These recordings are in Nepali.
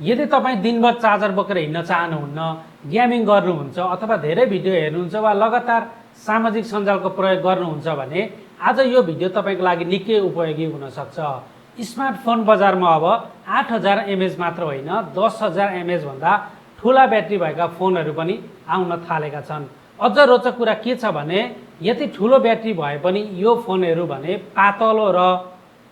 यदि तपाईँ दिनभर चार्जर बोकेर हिँड्न चाहनुहुन्न, गेमिङ गर्नुहुन्छ अथवा धेरै भिडियो हेर्नुहुन्छ वा लगातार सामाजिक सञ्जालको प्रयोग गर्नुहुन्छ भने आज यो भिडियो तपाईँको लागि निकै उपयोगी हुनसक्छ। स्मार्टफोन बजारमा अब 8000 mAh मात्र होइन 10,000 mAh भन्दा ठुला ब्याट्री भएका फोनहरू पनि आउन थालेका छन्। अझ रोचक कुरा के छ भने यति ठुलो ब्याट्री भए पनि यो फोनहरू भने पातलो र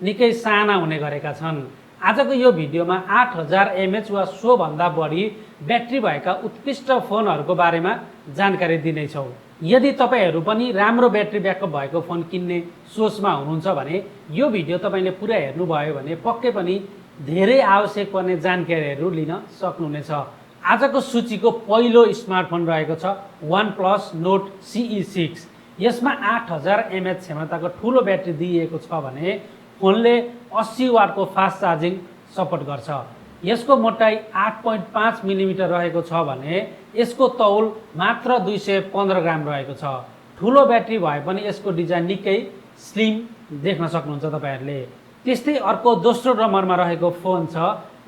निकै साना हुने गरेका छन्। आजको यो भिडियोमा 8000 mAh वा सोभन्दा बढी ब्याट्री भएका उत्कृष्ट फोनहरूको बारेमा जानकारी दिनेछौँ। यदि तपाईँहरू पनि राम्रो ब्याट्री ब्याकअप भएको फोन किन्ने सोचमा हुनुहुन्छ भने यो भिडियो तपाईँले पुरा हेर्नुभयो भने पक्कै पनि धेरै आवश्यक पर्ने जानकारीहरू लिन सक्नुहुनेछ। आजको सूचीको पहिलो स्मार्टफोन रहेको छ OnePlus Nord CE6। यसमा 8000 mAh क्षमताको ठुलो ब्याट्री दिइएको छ भने फोनले 80 वाटको फास्ट चार्जिङ सपोर्ट गर्छ। यसको मोटाइ 8.5 मिलिमिटर रहेको छ भने यसको तौल मात्र 215 ग्राम रहेको छ। ठुलो ब्याट्री भए पनि यसको डिजाइन निकै स्लिम देख्न सक्नुहुन्छ तपाईँहरूले। त्यस्तै अर्को दोस्रो नम्बरमा रहेको फोन छ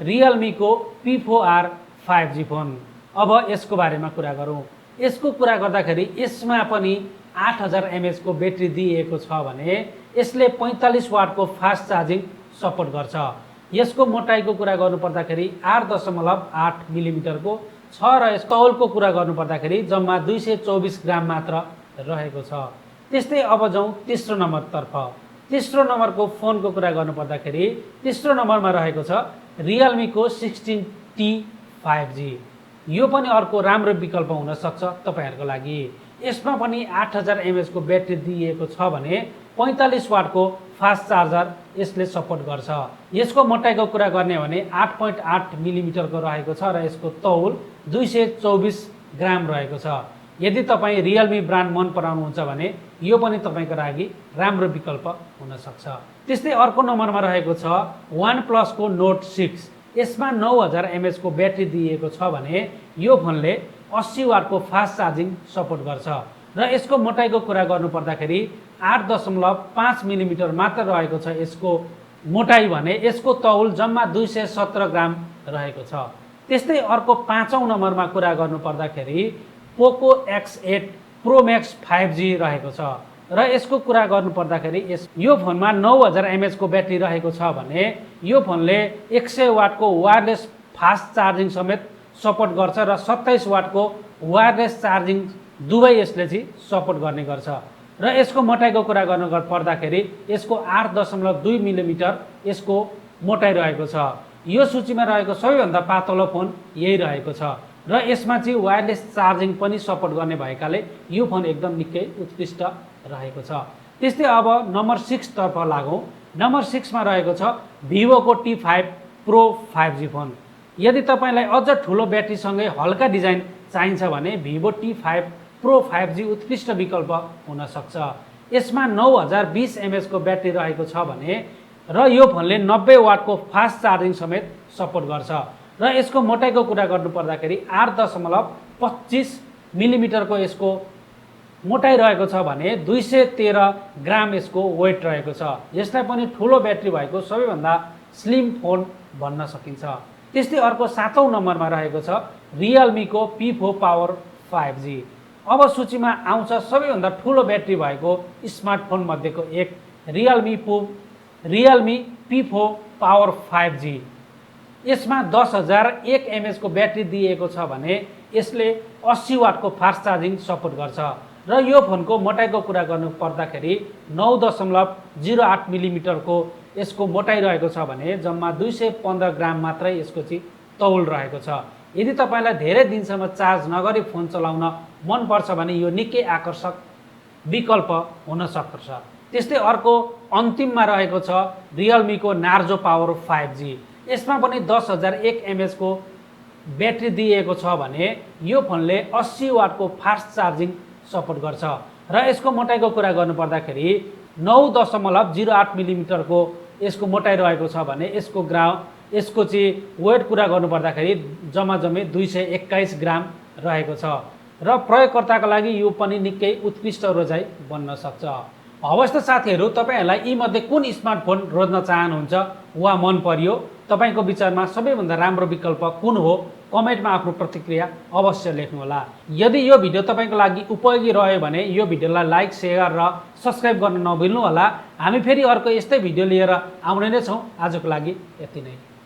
रियलमीको P4R 5G फोन। अब यसको बारेमा कुरा गरौँ। यसको कुरा गर्दाखेरि यसमा पनि 8000 mAh को ब्याट्री दिइएको छ भने यसले 45 वाटको फास्ट चार्जिङ सपोर्ट गर्छ। यसको मोटाइको कुरा गर्नुपर्दाखेरि 8.8 मिलिमिटरको छ र यसको तौलको कुरा गर्नुपर्दाखेरि जम्मा 224 ग्राम मात्र रहेको छ। त्यस्तै अब जाउँ तेस्रो नम्बरतर्फ। तेस्रो नम्बरको फोनको कुरा गर्नुपर्दाखेरि तेस्रो नम्बरमा रहेको छ रियलमीको 16T 5G। यो पनि अर्को राम्रो विकल्प हुन सक्छ तपाईँहरूको लागि। यसमा पनि 8000 mAh को ब्याट्री दिइएको छ भने 45 वाटको फास्ट चार्जर यसले सपोर्ट गर्छ। यसको मोटाइको कुरा गर्ने हो भने 8.8 मिलिमिटरको रहेको छ र यसको तौल 224 ग्राम रहेको छ। यदि तपाईँ रियलमी ब्रान्ड मन पराउनुहुन्छ भने यो पनि तपाईँको लागि राम्रो विकल्प हुन सक्छ। त्यस्तै अर्को नम्बरमा रहेको छ OnePlus को Nord 6। यसमा 9000 mAh को ब्याट्री दिइएको छ भने यो फोनले 80 वाटको फास्ट चार्जिङ सपोर्ट गर्छ र यसको मोटाइको कुरा गर्नुपर्दाखेरि 8.5 मिलिमिटर मात्र रहेको छ यसको मोटाइ भने यसको तौल जम्मा 217 ग्राम रहेको छ। त्यस्तै अर्को पाँचौं नम्बरमा कुरा गर्नुपर्दाखेरि पोको X8 Pro Max 5G रहेको छ र यसको कुरा गर्नुपर्दाखेरि यो फोनमा 9000 mAh को ब्याट्री रहेको छ भने यो फोनले 100 वाटको वायरलेस फास्ट चार्जिङ समेत सपोर्ट गर्छ र 27 वाटको वायरलेस चार्जिङ दुवै यसले चाहिँ सपोर्ट गर्ने गर्छ। र यसको मोटाइको कुरा गर्नु पर्दाखेरि यसको 8.2 मिलिमिटर यसको मोटाइ रहेको छ। यो सूचीमा रहेको सबैभन्दा पातलो फोन यही रहेको छ र यसमा चाहिँ वायरलेस चार्जिङ पनि सपोर्ट गर्ने भएकाले यो फोन एकदम निकै उत्कृष्ट रहेको छ। त्यस्तै अब नम्बर 6 तर्फ लागौँ। नम्बर 6 मा रहेको छ भिभोको T5 Pro 5G फोन। यदि तपाईँलाई अझ ठुलो ब्याट्रीसँगै हल्का डिजाइन चाहिन्छ भने भिभो T5 Pro 5G उत्कृष्ट विकल्प हुन सक्छ। यसमा 9020 mAh को ब्याट्री रहेको छ भने र यो फोनले 90 वाटको फास्ट चार्जिङ समेत सपोर्ट गर्छ र यसको मोटाइको कुरा गर्नुपर्दाखेरि 8.25 मिलिमिटरको यसको मोटाइ रहेको छ भने 213 ग्राम यसको वेट रहेको छ। यसलाई पनि ठुलो ब्याट्री भएको सबैभन्दा स्लिम फोन भन्न सकिन्छ। त्यस्तै अर्को सातौं नम्बरमा रहेको छ रियलमीको P4 Power 5G। अब सूचीमा आउँछ सबैभन्दा ठुलो ब्याट्री भएको स्मार्टफोन मध्येको एक रियलमी P4 Power 5G। यसमा 10001 mAh को ब्याट्री दिएको छ भने यसले 80 वाटको फास्ट चार्जिङ सपोर्ट गर्छ र यो फोनको मोटाइको कुरा गर्नु पर्दाखेरि 9.08 मिलिमिटरको यसको मोटाइ रहेको छ भने जम्मा 215 ग्राम मात्रै यसको चाहिँ तौल रहेको छ। यदि तपाईँलाई धेरै दिनसम्म चार्ज नगरी फोन चलाउन मनपर्छ भने यो निकै आकर्षक विकल्प हुन सक्छ। त्यस्तै अर्को अन्तिममा रहेको छ रियलमीको नार्जो पावर 5G। यसमा पनि 10001 mAh को ब्याट्री दिएको छ भने यो फोनले 80 वाटको फास्ट चार्जिङ सपोर्ट गर्छ र यसको मोटाइको कुरा गर्नुपर्दाखेरि 9.08 मिलिमिटरको यसको मोटाइ रहेको छ भने यसको चाहिँ वेट कुरा गर्नुपर्दाखेरि जम्मै 221 ग्राम रहेको छ र प्रयोगकर्ताको लागि यो पनि निकै उत्कृष्ट रोजाइ बन्न सक्छ। हवस् त साथीहरू, तपाईहरुलाई यी मध्ये कुन स्मार्टफोन रोज्न चाहनुहुन्छ वा मन पर्यो तपाईँको विचारमा सबैभन्दा राम्रो विकल्प कुन हो कमेन्टमा आफ्नो प्रतिक्रिया अवश्य लेख्नुहोला। यदि यो भिडियो तपाईँको लागि उपयोगी रह्यो भने यो भिडियोलाई लाइक सेयर र सब्सक्राइब गर्न नभुल्नुहोला। हामी फेरि अर्को यस्तै भिडियो लिएर आउने नै छौँ। आजको लागि यति नै।